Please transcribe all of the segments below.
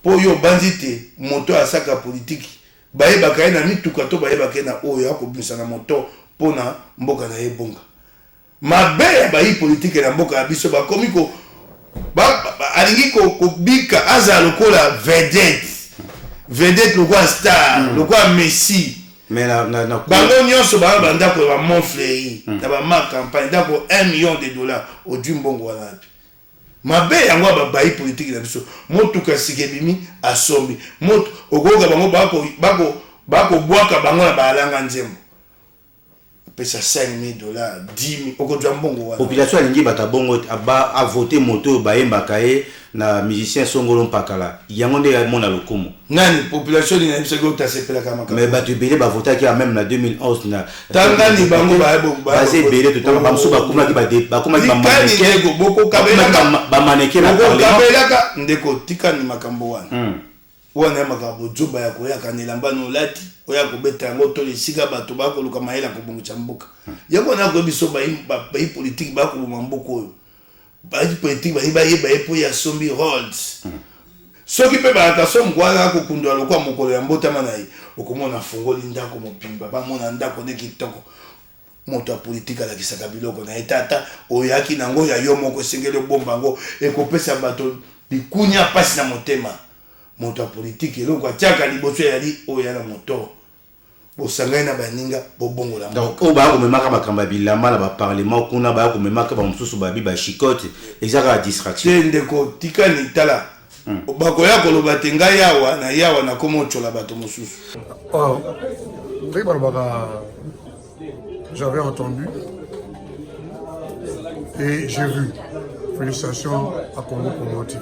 pour yo bandité moto à saka politique baye bakaye na mituka to baye bakaye na oyo akobisa na moto pona mboka na ebonga mabe ya bayi politique na mboka ya biso bakomi ko alingi ko bika aza lokola vedette lokola star lokola Messi mais na bango nyonso banda ko ba monflei na ba ma campagne dako $1 million au Dimbongo wana mabe yango bayi politique na biso motuka sikebimi asombi moto okoka bango bako bwaka bango na balanga nzembo pesa $5,000 $10,000 okozwa mbongo wana population alingi bata bongo a voter moto bayemba kaye na musicien Songolo Mpakala yango nde ya mona lokumu nani population ni na biso ko tasepela kama mais batu belé ba voter ki même na 2011 na tangani bango basé belé tout temps bamso bakuma ki ba maneke boko kabela ba maneke na kabela ndeko tikani makambo wana wana makambo juba ya koya kanela mbano lati oya kobeta yango to lisika bato bakoluka mayela kobongocha mboka yango na ko biso bayi politique bakoboma mboka oyo bayi politique bayi po ya sombi holds soki pe bakaso mkwala kokundwa lokwa mokolo ya mbotama na ye okomona fungoli ndako mopimba bamona ndako ne kitoko moto ya politique alakisaka biloko na etata oyaki nango ya yo moko esengeli obomba ngo ekopesa bato likunya pasi na motema moto ya politique eloko atiaka liboso yali oyo ya na moto bosangai na baninga bobongola donc o ba ko memaka bakamba bilamba na ba parlement kuna ba ko memaka ba mususu babi ba chicote ezaka distraction ndeko tikani tala bakoya koloba te ngai yawa na komo chola bato mususu j'avais entendu et j'ai vu. Félicitations à Congo Congo TV.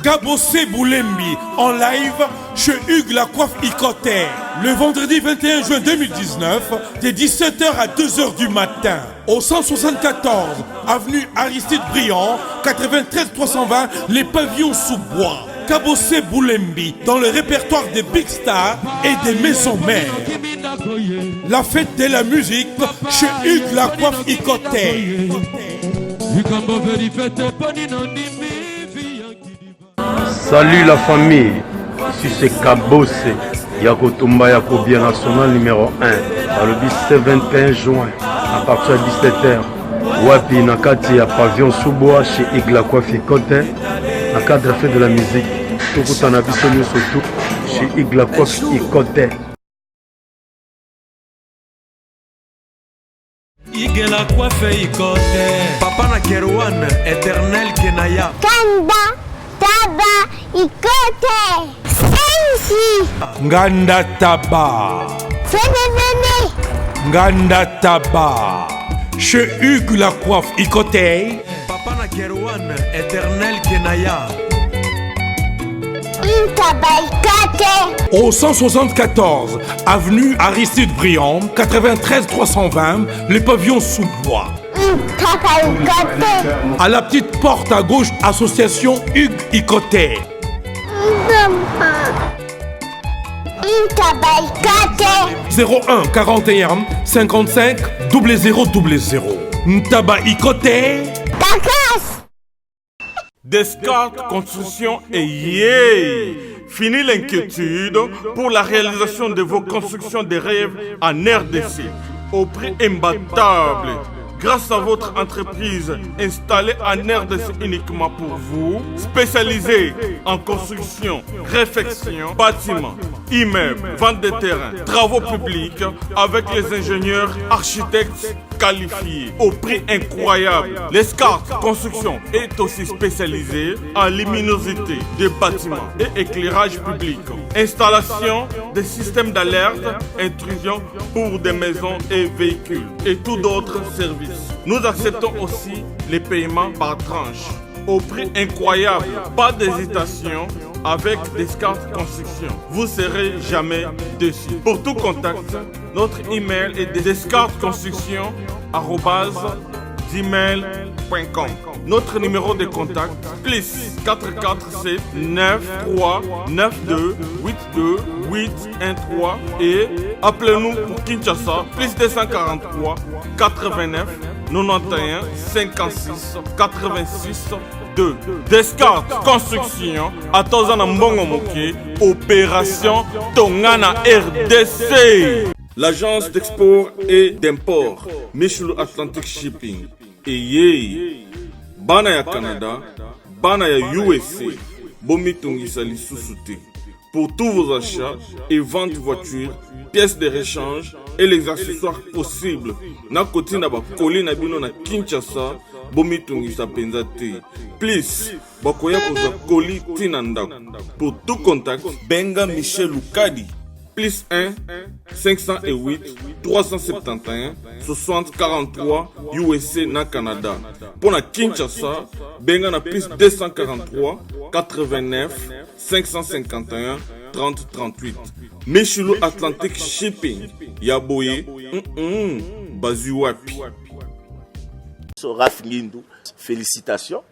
Kabossé Boulembi en live chez Hugues La Coiffe Icoté le vendredi 21 juin 2019 de 17h à 2h du matin au 174 avenue Aristide Briand 93 320 les pavillons sous bois. Kabossé Boulembi dans le répertoire des big stars et des maisons mères. La fête de la musique chez Hugues La Coiffe Icoté. Salut la famille, ici c'est Kabossé, Yakotumba Yakobia National numéro 1, à le 21 juin, à partir de 17h, Wapi Nakati à Pavillon Sous-Bois chez Hugues La Coiffe Icoté, en cadre de la fête de la musique, tout le temps surtout chez Hugues La Coiffe Icoté. Hugues La Coiffe Icoté, Papa na Kerouan, éternel Kenaya. Kanda Taba Icoté, Sensi. Nganda Taba. Fenenene. Nganda Taba. Chez Hugues La Coiffe Icoté. Papa na Kerouan, éternel Kenaya. Au 174 avenue Aristide Briand 93 320 les pavillons sous bois. À la petite porte à gauche association Hugues Icoté. 01 41 55 0000. Ntaba Icoté. Descartes Construction et yeah! Fini l'inquiétude pour la réalisation de vos constructions de rêves en RDC au prix imbattable. Grâce à votre entreprise installée en RDC uniquement pour vous, spécialisée en construction, réfection, bâtiments, immeubles, vente de terrains, travaux publics avec les ingénieurs architectes qualifiés au prix incroyable. L'escarpe Construction est aussi spécialisée en luminosité des bâtiments et éclairage public. Installation des systèmes d'alerte, intrusion pour des maisons et véhicules et tous d'autres services. Nous acceptons aussi les paiements par tranche au prix incroyable. Pas d'hésitation avec Descartes Construction. Vous ne serez jamais déçus. Pour tout contact, notre email est descartesconstruction@gmail.com. Notre numéro de contact plus 447 93 92 82 813 et appelez-nous pour Kinshasa plus 243 89 91 56 86 de Descartes Construction, Atozana Mbongo Moke, Opération Tongana RDC. L'agence d'export et d'import, Michel Atlantic Shipping, et Bana ya Canada, Bana ya USA, Bomitungisa Lissusute. Pour tous vos achats et ventes de voitures, pièces de rechange et les accessoires possibles. Na koti na ba koli na bino na Kinshasa, Bomitungisa Penzate. Please, bakoya koza koli tinanda. Pour tout contact, Benga Michel Lukadi. Plus 1 508 371 60 43 USA na Canada. Pour la Kinshasa, benga na plus 243 89 551 30 38. Michelo Atlantic Shipping. Yaboye, Bazuapi. Raph Ngindou, félicitations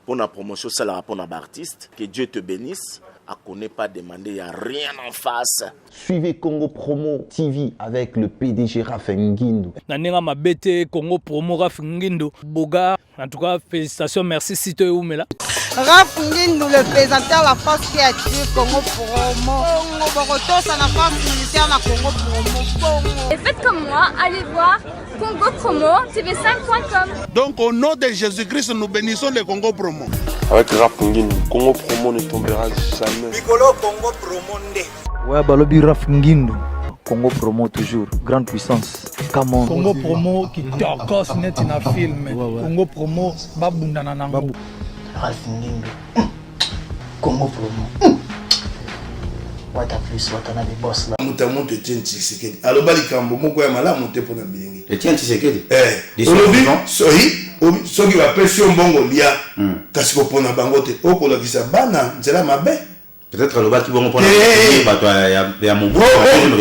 pour la promotion, c'est la rapport d'artiste. Que Dieu te bénisse. À connaît pas demander, il n'y a rien en face. Suivez Congo Promo TV avec le PDG Raph Ngindou. Nanenga mabete Congo Promo Raph Ngindou. Boga, en tout cas, félicitations, merci si tu es où, mais là. Raph Ngindou, le présentateur de la force créative Congo Promo. Boroto, ça n'a pas militaire na Congo Promo. Et faites comme moi, allez voir Congo Promo, tv5.com. Donc au nom de Jésus-Christ, nous bénissons le Congo Promo. Avec Raph Ngindou, Congo Promo ne tombera jamais. Piccolo Congo Promo nde. Ouais, balobi Raph Ngindou. Congo Promo toujours, grande puissance. Come on. Congo Promo qui t'orgosse net na film. Congo Promo babunda na nango. Raph Ngindou. Congo Promo. What a plus, what a des boss là. Mutamu te tient Tshisekedi. Alors bali kambo moko ya malamu te pona bilingi. Te tient Tshisekedi. Olobi soki va pesi mbongo lia. Kasi ko pona bango te. Okola kisa bana nzela mabe. Peut-être le bas qui vont prendre bato ya mobu.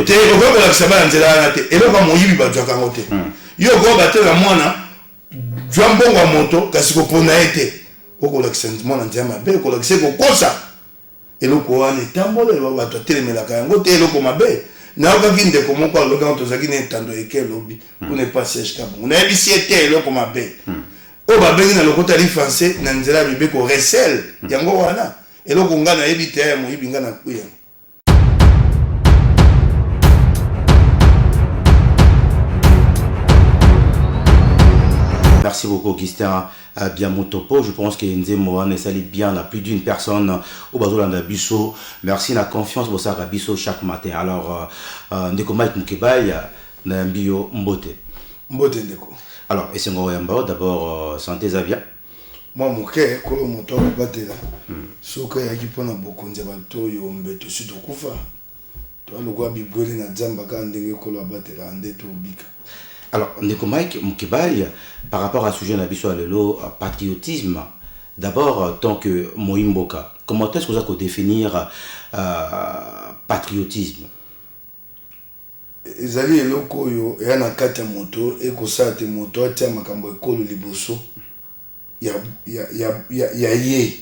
Te okola kisa bana nzela na te. Elo ka moyibi bato kango te. Yo ko batela mwana jwa mbongo moto kasi ko pona ete. Okola kisa mwana nzela mabe okola kisa ko kosa. Eloko wana tambola elo bato telemelaka yango te eloko mabe na okaki ndeko moko aloka tozaki na etando eke lobi pour ne pas sèche kabongo na ebisi ete eloko mabe o babengi na lokota li français na nzela bibeko recel yango wana eloko nga na yebi te ya moyibi nga na kuya. Merci beaucoup, Augustin Biamotopo. Je pense que Nzemo ne sali bien à plus d'une personne au Bazolanda Bisso. Merci la confiance pour ça Bisso chaque matin. Alors, Ndeko Mike Mukebay, Nambio Mbote. Mbote Ndeko. Alors, et c'est Ngoyamba, d'abord, santé Zavia. Moi, Mouké, Kolo Moto, Batela. Soka Yaki Pona Bokonja Bato, Yombe, to Sudokufa. Toi, le Gua Biboué, Nadzambaka, Ndenge Kolo Batela, Ndeto Bika. Alors, Ndeko Mike Mukebay, par rapport à ce sujet de Lelo, patriotisme, d'abord, tant que Moimboka, comment est-ce que vous allez définir patriotisme? Ezali eloko yo yana kata moto ekosate moto atia makambo ekolo liboso ya ye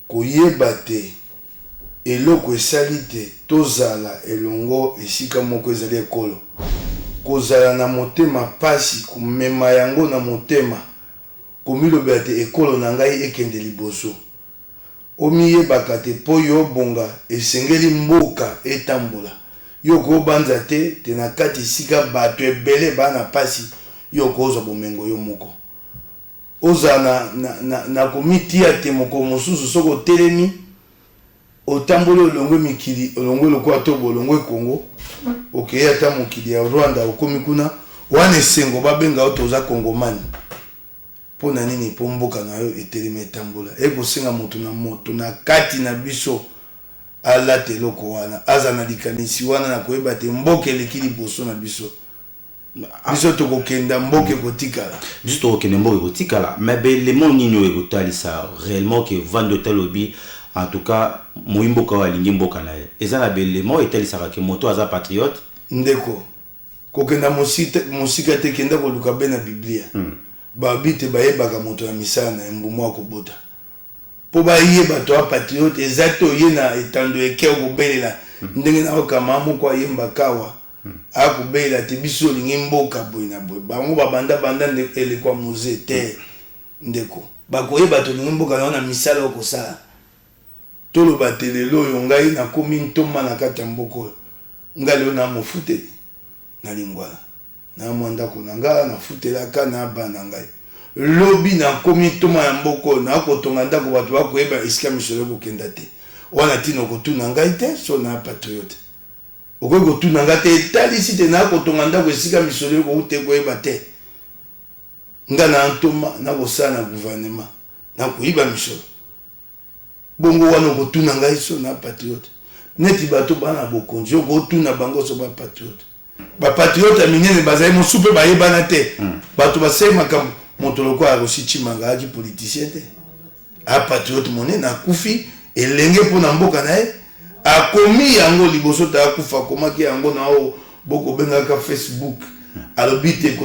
koyeba te eloko esali te tozala elongo esika moko ezali ekolo kozala na motema pasi kumema yango na motema komilobela te ekolo na ngai ekende liboso omiyebaka te po yo bonga esengeli mboka etambola yo ko banza te na kati sika bato ebele bana pasi yo koza bomengo yo moko oza na komitia te moko mosusu soko telemi otambolo olongwe mikili olongwe lokwa to bolongwe Kongo okeya ta mokili ya Rwanda okomi kuna wana esengo babenga otoza Kongomani pona nini po mboka na yo etelemi etambola ekosenga moto na kati na biso ala te loko wana aza na likanisi wana na koyeba te mboke eleki liboso na biso biso tokokenda mboke kotikala biso tokokenda mboke kotikala mais belément nini ekotalisa réellement que vando talobi en tout cas moimboka wa lingi mboka na ye eza na belément etalisaka ke moto aza patriote ndeko kokenda musika te kenda koluka be na biblia babite bayebaka moto ya misala na mbumo akobota po bayeba to patriote exacto ye na etando eke okobelela ndenge na okama moko ayemba kawa akubelela te biso lingi mboka boy na boy bango babanda elekwa musée te ndeko bakoyeba tolingi mboka na misala okosala toloba te lelo oyo ngai nakomi ntoma na kati ya mboka oyo ngai lelo namofuteli na lingwala na mwa ndako na ngai nafutelaka na bana ngai lobi nakomi ntoma ya mboka oyo nakotonga ndako bato bakoyeba esika misolo kokenda te wana tina okotuna ngai te so na patriote okoki kotuna ngai te etalisi te nakotonga ndako esika misolo kokute koyeba te nga na ntoma nakosala na gouvernement nakoyiba misolo bongo wana okotuna ngai so na patriote neti bato bana bokonzi okotuna bango so bapatriote bapatriote ya minene bazali mosu mpe bayebana te bato basali makambo moto lokola Rosi Chimanga aki politicien te apatriote monene akufi elenge mpona mboka na ye akomi yango liboso ta akufa akomaki yango na oyo bokobengaka Facebook alobi te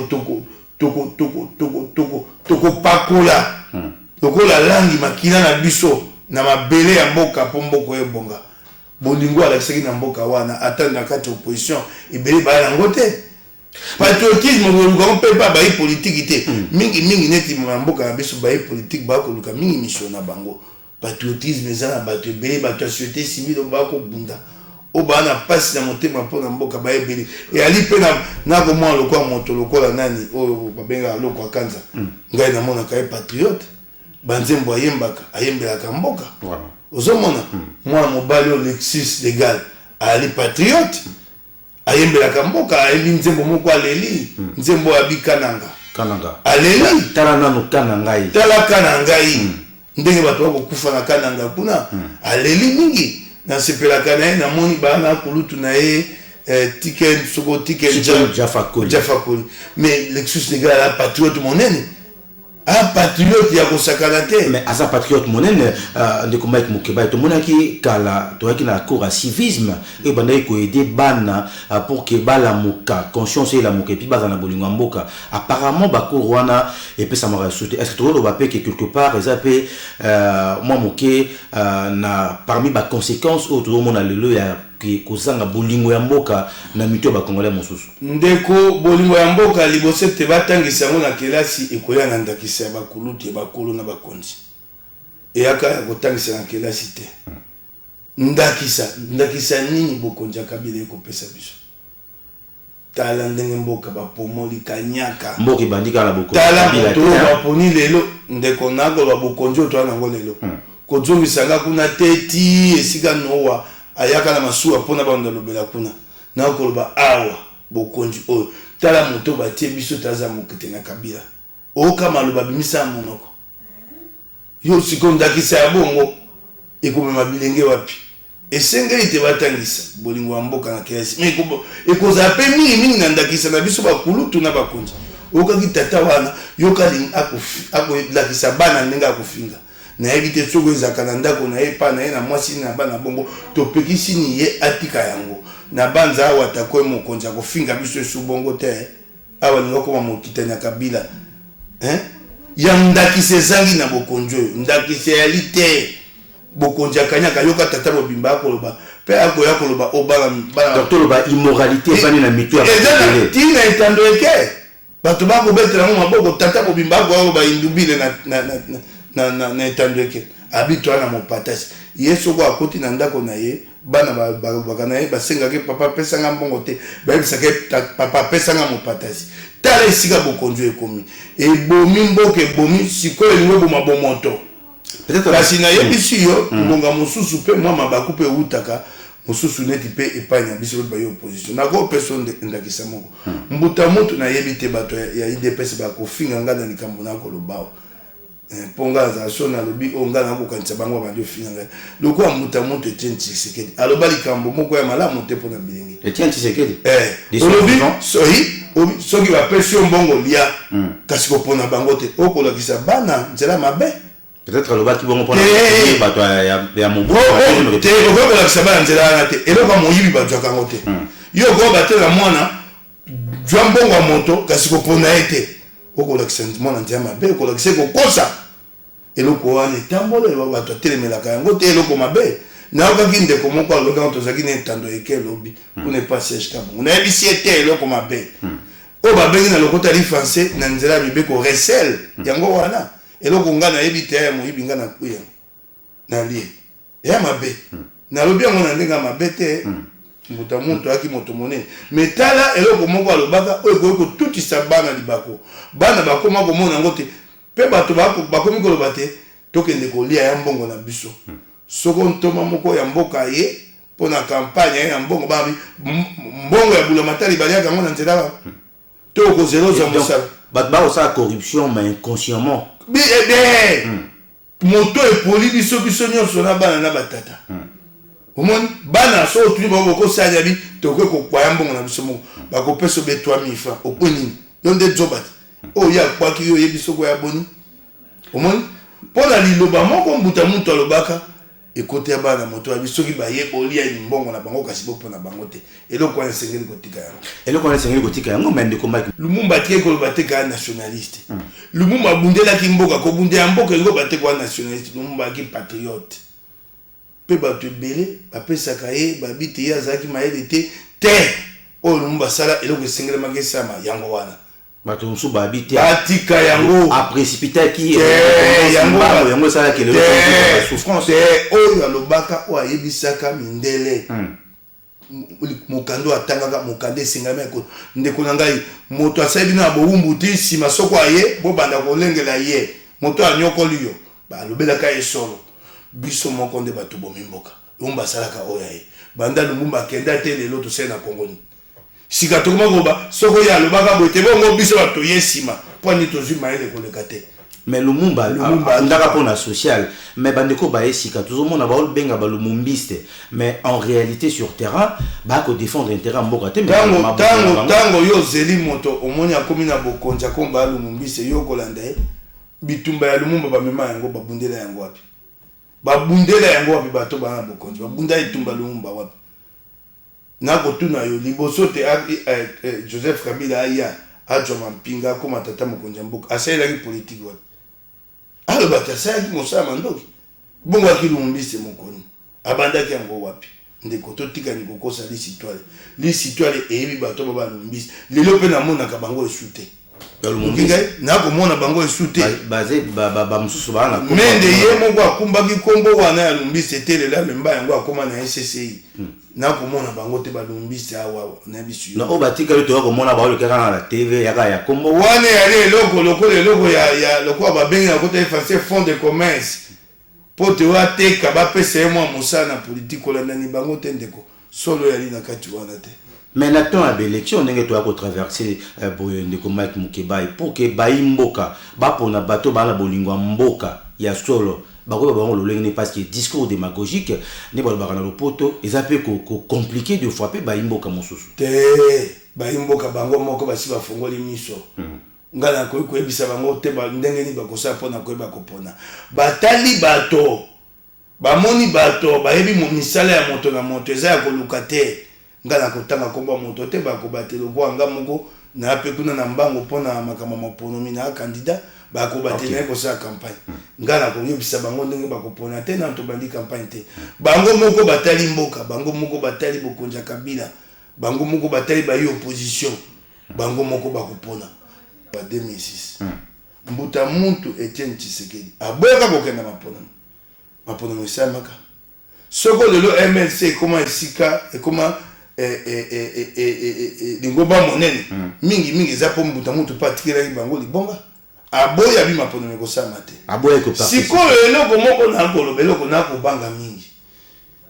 tokopakola lokola langi makila na biso na mabele ya mboka mpo mboka ebonga bolingo alakisaki na mboka wana ata na kati opposition ebele baya nango te patriotisme oluka mpe mpa bayi politiki te mingi neti na mboka na biso bayi politiki bakoluka mingi misio na bango patriotisme eza na bato ebele bato ya société civile bakobunda oyo baa na mpasi na motema mpo na mboka bayebeli eyali mpe nakomona lokola moto lokola nani oyo babengaka loko akanza ngai namonaka ye patriote banzembo ayembelaka mboka ozomona mwana mobali oyo Lexus Legal ali patriote ayembelaka mboka ayembi nzembo moko aleli nzembo ya bikananga aleli tala nanu kanangai tala kanangai ndenge bato bakokufa na kananga kuna aleli mingi nasepelaka na ye namoni bana kulutu na ye tiken soko tiken jafakoli mais Lexus Legal ala patriote monene patriote ya kosakana te mais asa patriote monene ndeko Mike Mukeba tomonaki kala toyaki na cours à civisme et bandaki koaider bana pour que balamuka conscience elamuka epi baza na bolingo ya mboka apparemment bacours wana epesamaka soute est ce que toloba mpe ke quelque part eza mpe mwa moke na parmi baconséquence oyo tozomona lelo ya kozanga bolingo ya mboka na mito ya bakongolais mosusu ndeko bolingo ya mboka liboso te batangisa yango na kelasi ekoya na ndakisa ya bakulutu ya bakolo na bakonzi eyaka ya kotangisa na kelasi te ndakisa nini bokonzi ya Kabila ekopesa biso tala ndenge mboka bapomoli kanyaka mboka ebandika na bokonzi tala moto baponi lelo ndeko nakoloba bokonzi oyo toya nango lelo kozongisanga kuna te ti esika nowa ayaka na masuwa mpona bando lobela kuna na koloba awa bokonzi oyo tala moto batie biso taza mokete na Kabila oka maloba bimisa monoko yo siko ndakisa ya bongo ekomema bilenge wapi esengeli te batangisa bolingo ya mboka na kelasi mais ekozala mpe mingi na ndakisa na biso bakulutu na bakonzi okaki tata wana yokali akolakisa bana ndenge akofinga nayebi te soko ezaka na ndako na ye pa na ye na mwasi na bana bongo topekisi ni ye atika yango na banza awa takoye mokonzi akofinga biso esu bongo te awa linga koma mokitani ya Kabila ya ndakisa ezangi na bokonzi oyo ndakisa yali te bokonzi akanyaka yoka tata mobimba akoloba mpe akoya koloba obana toloba immoralité ezani na mito ya bakele tina etando eke bato bakobetela ngo maboko tata mobimba akoloba indubile na etando eke abitwa na mopatasi ye soko akoti na ndako na ye bana balobaka na ye basengaki papa pesanga mbongo te bayebisaka papa pesanga mopatasi tala esika bokonzi ekomi ebomi mboka ebomi sikoyo elingo eboma bomoto kasi nayebisi yo ngonga mosusu mpe mwa mabaku mpe eutaka mosusu neti mpe epai na biso baye opposition nakopeso ndakisa moko mbuta mutu nayebi te bato ya IDPS bakofinga nga na likambo nakolobawo ponga za so na lobi onga na kokanisa bango bandi ofinga ngai lokola mbuta mutu Etienne Tshisekedi aloba likambo moko ya malamu te mpona bilengi Etienne Tshisekedi olobi soki bapesi yo mbongo lia kasi kopona bango te okolakisa bana nzela mabe peut-être alobaki bongo mpona bato ya mobu te okolakisa bana nzela wana te eloko moyibi bazwaka yango te yo okoba te na mwana jwa mbongo ya moto kasi kopona ye te okolakisa mwana nzela mabe okolakisa kokosa eloko wana etambola bato atelemelaka yango te eloko mabe naokaki ndeko moko alobaki tozalaki na etando eke elobi kuna epa siège kabongo nayebisi ye te eloko mabe oyo babengi na lokota li français na nzela ya mibeko recel yango wana eloko nga nayebi te ya moyibi nga na kuya na lie ya mabe na lobi yango na ndenga mabe te mbuta muntu aki moto monene mais tala eloko moko alobaka oyo koyoko tutisa bana libako bana bakoma komona yango te mpe bato bakomi koloba te tokende kolia ya mbongo na biso soko ntoma moko ya mboka ye mpo na kampagne ya mbongo babi mbongo ya bulamatali baliaka yango na nzela to kozeloza mosala bato bakosala corruption mais inconsciemment moto epoli biso nyonso na bana na batata omoni bana so otuli bango bokosala bi tokoki kokwaya mbongo na biso moko bakopesa obe 3000 francs okwe nini yo nde zoba te oyo akwaki yo oyebi soko ya boni omoni mpo na liloba moko mbuta muntu alobaka ekote ya bana moto ya biso soki bayeboli ya mbongo na bango kasi bo mpona bango te eloko wana esengeli kotika yango mais ndeko Mike Lumumba atie koloba te kaka nationaliste Lumumba abundelaki mboka kobundela mboka elingo bate kwa nationaliste Lumumba aki patriote mpe bato ebele bapesaka ye babi te ye azalaki mayele te oyo Lumumba asala eloko esengelemaki esama yango wana bato mosusu babi te batika yango aprécipitaki yango esalaki lelo souffrance te oyo alobaka oyo ayebisaka mindele mokando atangaka mokando esengami ndeko na ngai moto asali bino na bowumbu te nsima soko aye bobanda kolengela ye moto anyokoli yo balobelaka ye solo biso moko nde bato bomimboka Lumumba asalaka oyo aye banda Lumumba akenda te lelo tosali na kongoni sika tokoma koba soko ya alobaka boye te bongo biso bato ye nsima mpo ani tozwi mayele koleka te mais Lumumba ndaka mpona social mais bandeko baye sika tozomona baobenga balumumbiste mais en réalité sur terrain bakodéfendre intérêt ya mboka te ntango yo ozeli moto omoni akomi na bokonzi akomba alumumbiste yo kolanda ye bitumba ya Lumumba bamema yango babundela yango wapi bato bana bokonzi babunda etumba Lumumba wapi nakotuna yo liboso te Joseph Kabila aya ajoma mpinga akoma tata mokonzi ya mboka asalelaki politike wapi alobaki asalaki mosala mandoki bongo akilumumbise mokoni abandaki yango wapi ndeko totikani kokosa lisitwale eyebi bato babalumbisi lelo mpe namonaka bango esu te nakomona bango esu te bamosusu bana mende ye moko akumbaki nkombo wana ya lumbisi ete lelo amemba yango akoma na SCI nakomona bango te balumbisi awa na biso oyo batikali toya komona baolekaka na TV yaka ya kombo wana yali eloko lokola eloko ya lokola babengi na kota efase fond de commerce mpo te wateka bapesa ye mwa mosala na politike olandani bango te ndeko solo yali na kati wana te mais na temps ya baélection ndenge toya kotraverse boye ndeko Mike Mukebai pour ke bayi mboka bapona bato bana bolingo ya mboka ya solo bakoyeba bango lolenge parce que discours démagogique nde balobaka na lopoto eza mpe compliqué de fois mpe bayi mboka mosusu te bayi mboka bango moko basi bafongoli miso nga nakoki koyebisa bango te ndenge nini bakosala mpona koyeba kopona batali bato bamoni bato bayebi misala ya moto na moto eza ya koluka te nga nakotanga komba moto te bakobatela kwa nga moko na pe kuna na mbango mpona makambo maponomi na candidat bakobatela ye kosala campagne nga nakoyebisa bango ndenge bakopona te na tobandi campagne te bango moko batali mboka bango moko batali bokonzi ya Kabila bango moko batali bayi opposition bango moko bakopona ba 2006 mbuta muntu Etienne Tshisekedi aboyaka kokenda maponomi esalamaka soko lelo MLC ekoma esika ekoma lingoba monene mingi eza mpo mbuta muntu mpo atikelaki bango libonga aboya bi maponomi ekosama te sikoyo eloko moko nakoloba eloko nakobanga mingi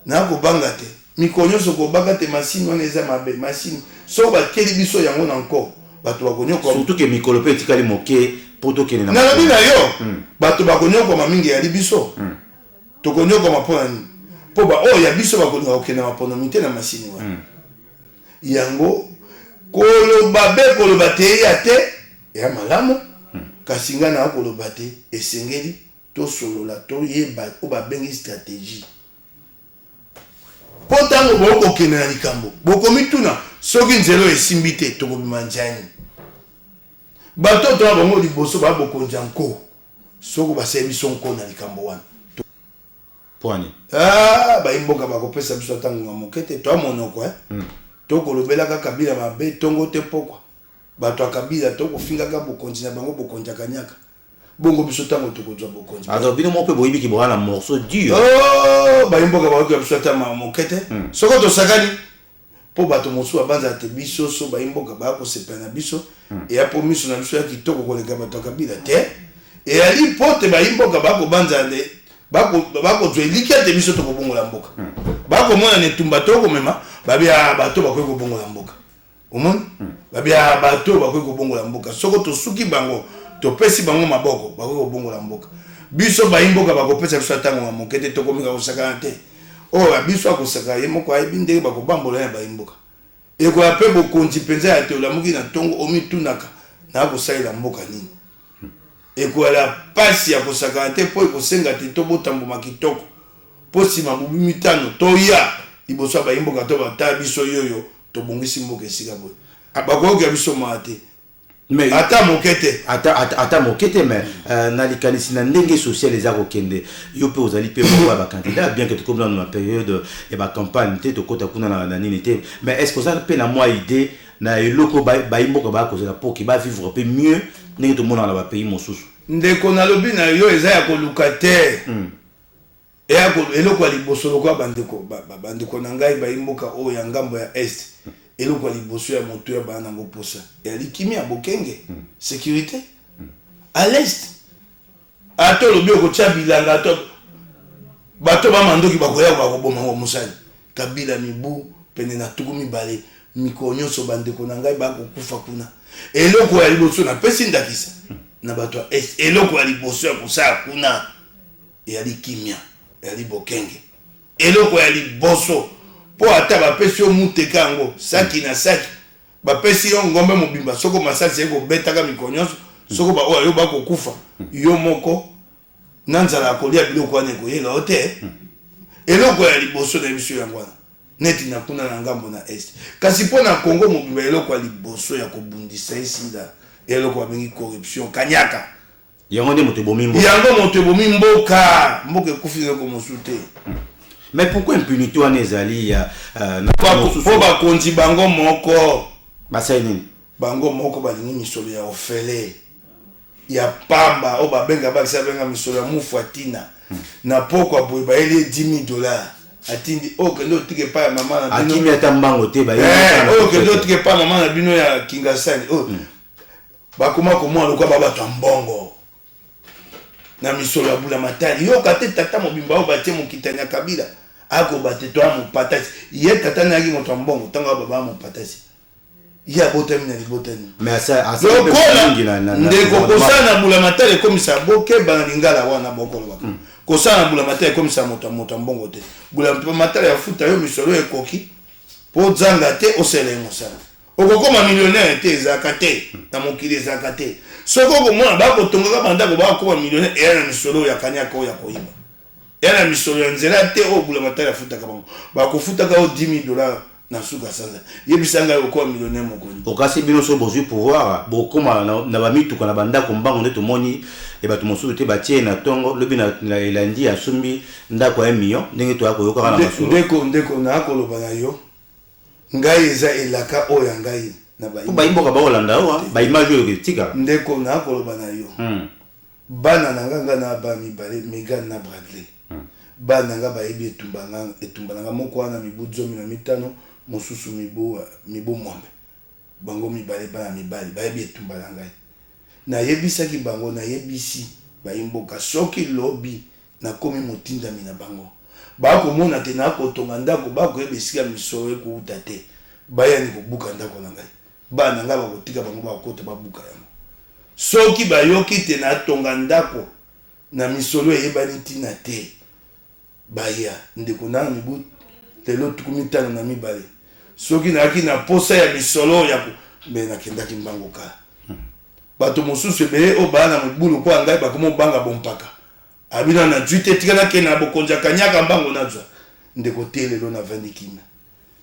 nakobanga te mikolo nyonso kobanga te masini wana eza mabe masini so bakeli biso yango na nko bato bakonyoka surtout ke mikolo mpe etikali moke mpo tokende nalobi na yo bato bakonyokama mingi yali biso tokonyokama mpona nini mpo oyo ya biso bakolinga kokende maponomi te na masini wana yango koloba be koloba te ya te ya malamu kasi nga na koloba te esengeli tosolola toyeba oyo babengi stratégie mpo ntango bokokende na likambo bokomituna soki nzelo esimbi te tokobima njani bato tona bango liboso babokonzi nko soko basali biso nko na likambo wana pwani bayimboka bakopesa biso ntango nga moke te toa monoko tokolobelaka Kabila mabe tongo te pokwa bato ya Kabila tokofingaka bokonzi na bango bokonzi ya kanyaka bongo biso tango tokozwa bokonzi alors bino mo pe boyibi ki boka na morceau dur oh bayimboka bakoki biso ata mokete soko tosakani po bato mosusu abanza te biso so bayimboka bakosepela na biso eya po miso na biso ya kitoko koleka bato ya kabila te eyali po te bayimboka bakobanza nde bakozwa elikia te biso tokobongola mboka bakomona netumba tokomema babia bato bakoki kobongola mboka omoni babia bato bakoki kobongola mboka soko tosuki bango topesi bango maboko bakoki kobongola mboka biso bayimboka bakopesa biso atango ya moke te tokomika kosakana te oyo biso akosaka ye moko ayebi ndenge bakobambola ya bayimboka ekoya mpe bokonzi mpenza ya te olamuki na ntongo omitunaka na kosalela mboka nini ekoyala pasi ya kosakana te mpo ekosenga te tobotamboma kitoko mpo nsima bubi mitano toya liboso ya bayimboka to batala biso yoyo tobongisi mboka esika boye bakoyoka biso maa te ata mokete ata mokete mais na likanisi na ndenge sociale eza kokende yo mpe ozali mpe moko ba candidat bien que tokomi dans la période ya bacampagne te tokota kuna na nini te mais est ce que oza mpe na mwa idée na eloko bayimboka bakozela mpo ke bavivre mpe mieux ndenge tomona na bapays mosusu ndeko nalobi na yo eza ya koluka te eloko ya liboso lokola bandeko na ngai bayimboka oyo ya ngambo ya este eloko ya liboso ya moto ya bana nango posa ya likimi ya bokenge sécurité à l'est ato lobi okotya bilanga to bato bamandoki bakoya bakoboma ngo mosali kabila mibu pene na tuku mibale mikolo nyonso bandeko na ngai bakokufa kuna eloko ya liboso napesi ndakisa na bato ya est eloko ya liboso ya kosala kuna ya likimia ya libokenge eloko ya liboso po ata bapesi yo muteka yango saki na saki bapesi yo ngombe mobimba soko masasi ekobetaka mikolo nyonso soko baoyo yo bakokufa yo moko na nzala ya kolia biloko wana ekoyela yo te eloko ya liboso na biso yango wana neti na kuna na ngambo na est kasi mpo na kongo mobimba eloko ya liboso ya kobundisa esila eloko babengi corruption kanyaka yango nde moto ebomi mboka yango moto ebomi mboka mboka ekufi eloko mosusu te mais pourquoi impunité wana ezali ya po bakonzi bango moko basali nini bango moko balingi misolo ya ofele ya pamba oyo babenga bakisa benga misolo ya mufu atina na pokwa boye bayeli $10,000 atindi oyo kende otike pa ya mama na bino akimi ata mbango te oyo kende otike pa mama na bino ya kingasani oyo bakoma komona lokwa babato ya mbongo na misolo ya bula matali yoka te tata mobimba oyo batie mokitani ya kabila akoba te to amopatasi ye tata nayaki moto ya mbongo ntango ababa amopatasi ye abotami na libotani lokola ndeko kosala na bula matali ekomisa bokeba na lingala wana bokolobaka kosala na bula matali ekomisa moto ya mbongo te bula matali ya futa yo misolo ekoki po zanga te osala ye mosala okokoma millionnaire te ezalaka te na mokili ezalaka te soki okomona bakotongaka bandako bakokoma millionnaire eya na misolo ya kanyaka oyo ya koyiba eya na misolo ya nzela te oyo bula matali afutaka bango bakofutaka o $10,000 na suka sanza yebisa ngai okoma millionnaire mokoni okasi bino so bozwi pouvoir bokoma na bamituka na bandako mbango nde tomoni bato mosusu te batie na ntongo lobi na elandi asombi ndako ya $1 million ndenge toya koyokaka na masolo ndeko nakoloba na yo ngai eza elaka oyo ya ngai na bayimboka baolanda oyo baimage oyo etika ndeko nakoloba na yo bana na nga na bamibale Megan na Bradley bana nga bayebi etumba nanga moko wana mibu 15 mosusu mibu mwambe bango mibale bana mibali bayebi etumba na ngai nayebisaki bango nayebisi bayimboka soki lobi nakomi motindami na bango bakomona te nakotonga ndako bakoyeba esika misolo ekouta te bayani kobuka ndako na ngai bana ngai bakotika bango bakokota babuka yango soki bayoki te natonga ndako na misolo eyebani ntina te baya ndeko nanga mibu lelo 15 na mibale soki nayaki na posa ya misolo ya mbe nakendaki mbango kala bato mosusu ebele oyo baya na mobulu kwa ngai bakoma obanga bompaka abina na jwi te tika nakende na bokonzi akanyaka mbango nazwa ndeko te lelo navandi kina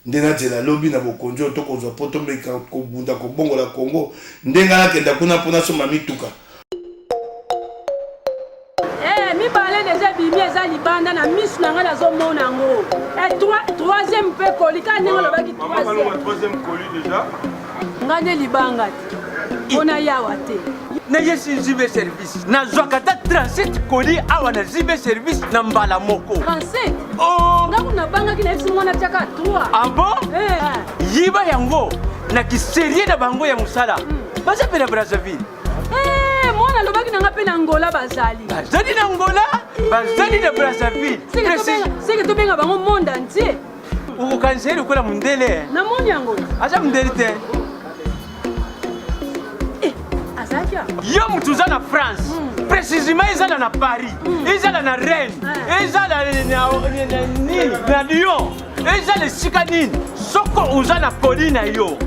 nde nazela lobi na bokonzi oyo tokozwa po tomeka kobunda kobongola Kongo ndenga nakenda kuna mpo nasomba mituka mibale deja bimi eza libanda na misu na ngai nazomona yango troisième mpe kolika ndenge olobaki troisième koli deja ngai nde libanga te mpona yawa te nayesi zibe service nazwaka ta 37 koli awa na zibe service na mbala moko 37 ngaku nabangaki na esi mwana tiaka 3 abo yiba yango na kiserie na bango ya mosala baza mpe na Brazzaville mwana alobaki nanga mpe na Angola bazali na Angola bazali na Brazzaville seke tobenga bango monde entier ukokanisa lokola mundele na moni yango aza mundele te yo mutu uza na France précisément ezala na Paris ezala na Rennes ezala na Lyon ezala esika nini soko uza na poli na yo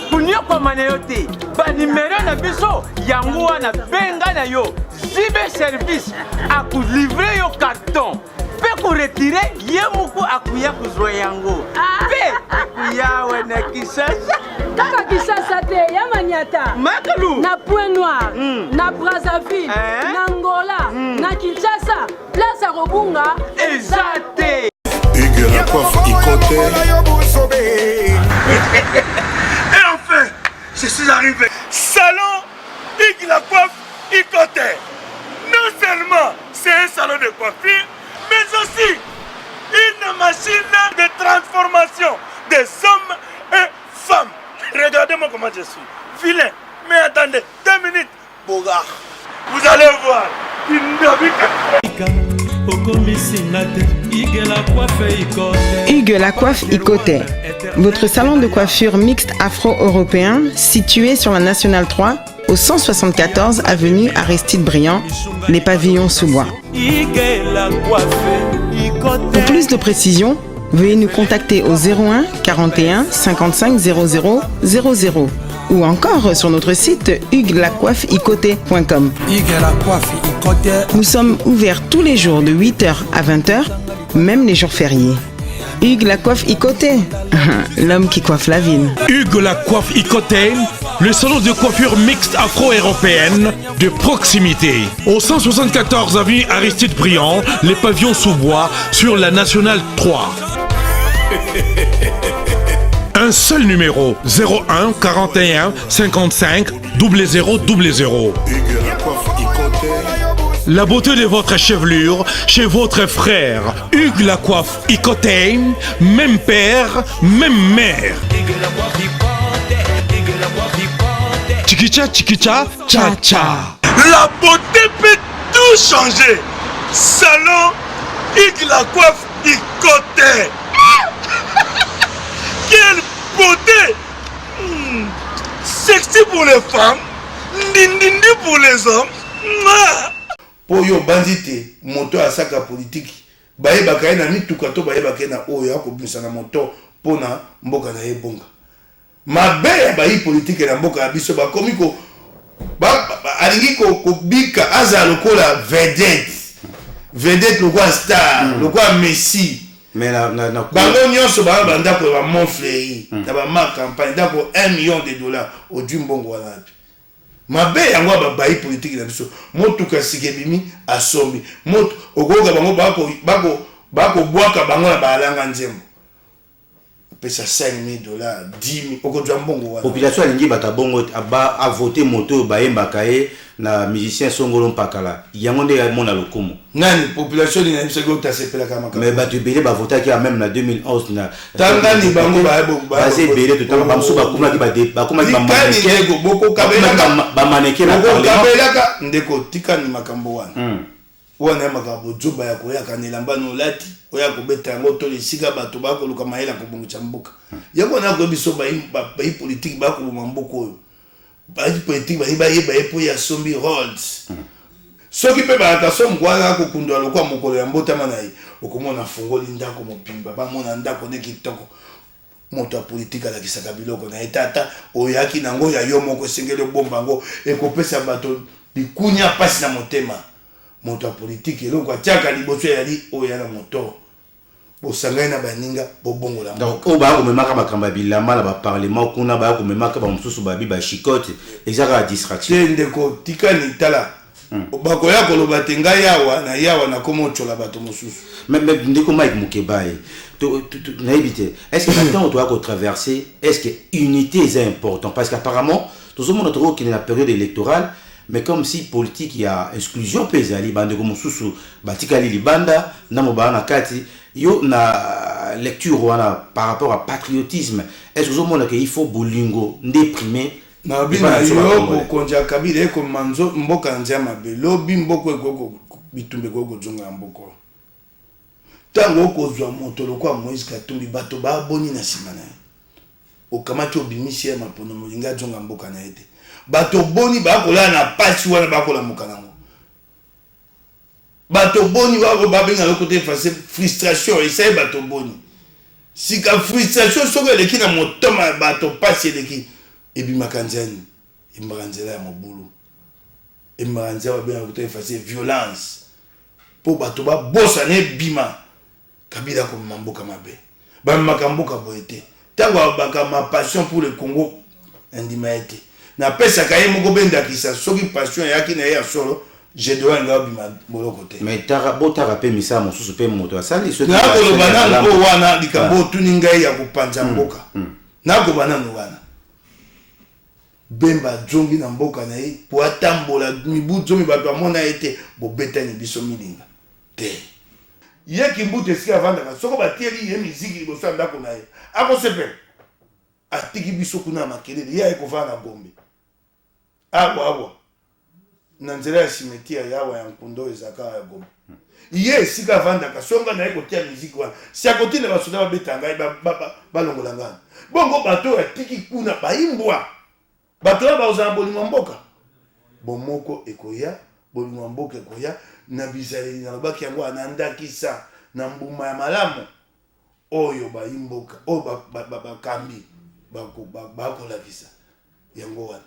kunyokoma na yo te banimero na biso yango wana benga na yo zibe service akulivre yo carton mpe kuretire ye moko akuya kuzwa yango mpe akuyawe na Kinshasa kaka Kinshasa te ya Maniata Makalu na Point Noir na Brazzaville na Angola na Kinshasa place à Robunga eza te Hugues la coiffe Ikote. Et enfin, je suis arrivé. Salon Hugues la coiffe Ikote. Non seulement c'est un salon de coiffure, mais aussi une machine de transformation des hommes et femmes. Regardez-moi comment je suis. Vilain. Mais attendez, 2 minutes. Bogart. Vous allez voir. Hugues la coiffe Ikote. Votre salon de coiffure mixte afro-européen situé sur la Nationale 3 au 174 avenue Aristide Briand, les pavillons sous bois. Pour plus de précisions, veuillez nous contacter au 01 41 55 00 00 ou encore sur notre site hugueslacoiffeikote.com. Nous sommes ouverts tous les jours de 8h à 20h, même les jours fériés. Hugues la coiffe Ikote, l'homme qui coiffe la ville. Hugues la coiffe Ikote, le salon de coiffure mixte afro-européenne de proximité. Au 174 avenue Aristide Briand, les pavillons sous bois sur la Nationale 3. Un seul numéro, 01 41 55 00 00. La beauté de votre chevelure chez votre frère. Hugues la coiffe Ikote, même père, même mère. Chikicha, chikicha, cha cha. La beauté peut tout changer. Salon Hugues la coiffe Ikote. Quelle beauté! Sexy pour les femmes, ndindindi pour les hommes. Po yo bandite moto asaka politique baye bakaye na mituka to baye bakaye na oyo akobisa na moto pona mboka na ebonga mabe ya bayi politique na mboka ya biso bakomi ko alingi ko bika aza lokola vedette lokola star lokola Messi. Mais bango nyonso ba bandako ba Montfleury na ba ma campagne ndako $1 million au Dumbongo wana mabe yango ba bayi politique na biso motuka sikebimi asombi moto okoka bango bako bwaka bango na balanga nzembo pesa $5,000 $10,000 okozwa mbongo wana population alingi bata bongo a voter moto bayembaka ye na musicien Songolo Mpakala yango nde ya mona lokumu nani population ni na seko ta sepela kama mais ba tubele ba voter ki même na 2011 na tanga ni bango ba se bele to tanga bamsu ba kuma ki ba kuma ki ba maneke boko kabela ba maneke na kabela ka ndeko tika ni makambo wana wana makambo juba ya koya kanela mbano lati oya kobeta yango to lisika bato ba ko luka mahela ko bongo chambuka yako na ko biso ba politique ba ko mamboko oyo bayi politique bayi po ya sombi holds soki pe ba ka som kwa ko kundwa lokwa mokolo ya mbotama na yi okomona fungoli ndako mopimba ba mona ndako ne kitoko moto ya politique ala kisaka biloko na etata oyaki nango ya yo moko sengele bomba ngo ekopesa bato likunya pasi na motema moto ya politique eloko atiaka liboso ya li oya na moto bosangana na baninga bobongola donc o ba ko memaka bakamba bilama na ba parlement kuna ba ko memaka ba mususu babi ba chicote exactement distraction ndeko tikani tala bako ya koloba tenga yawa na komo chola bato mususu mais ndeko Mike Mukebai to na éviter est-ce que maintenant on doit traverser est-ce que unité est important parce qu'apparemment tout le monde trouve qu'il est la période électorale mais comme si politique il y a exclusion pesali bande comme susu batikali libanda na mobana kati yo na lecture wana par rapport à patriotisme est-ce que tout le monde qu'il faut bolingo déprimer na bina yo bokonja kabila eko manzo mboka nzama be lobi mboko ekoko bitumbe koko zonga mboko tango okozwa moto lokwa Moïse Katumbi bato ba boni na simana okamati obimisi ya mapono molinga zonga mboka na ete bato boni ba kola na pasi wana ba kola mokanango bato boni wa ba benga le côté face frustration essaye bato boni sika frustration soko leki na motoma bato pasi leki ebi makanzani imbanzela ya mobulu imbanzela ba benga côté face violence po bato ba bossa ne bima kabila ko mamboka mabe ba makamboka boete tango baka ma passion pour le Congo indimaete na pesa kaye moko benda kisa soki passion yaki na ya solo je dois ngabima bolo côté mais tara pe misa mosusu pe moto asali so na ko bana ko wana likambo tuninga ya kupanza mboka na ko bana no wana bemba jongi na mboka na ye po atambola mibu zomi bato amona ete bobetani biso milinga te ye kimbuto esika avandaka soko batieli ye miziki liboso ya ndako na ye akosepela atiki biso kuna makelele ye ayekovanda na Gombe awa na nzela ya cimetière yawa ya nkundo ezaka ya Gombe ye esika avandaka songa na ye kotia miziki wana si akotina basoda babeta ngai balongola ngana bongo bato atiki kuna bayimbwa bato ya baozala bolingo mboka bomoko ekoya bolingo mboka ekoya na bizaleli na lobaki yango anandakisa na mbuma ya malamu oyo bayimboka oyo bakambi bakolakisa yango wana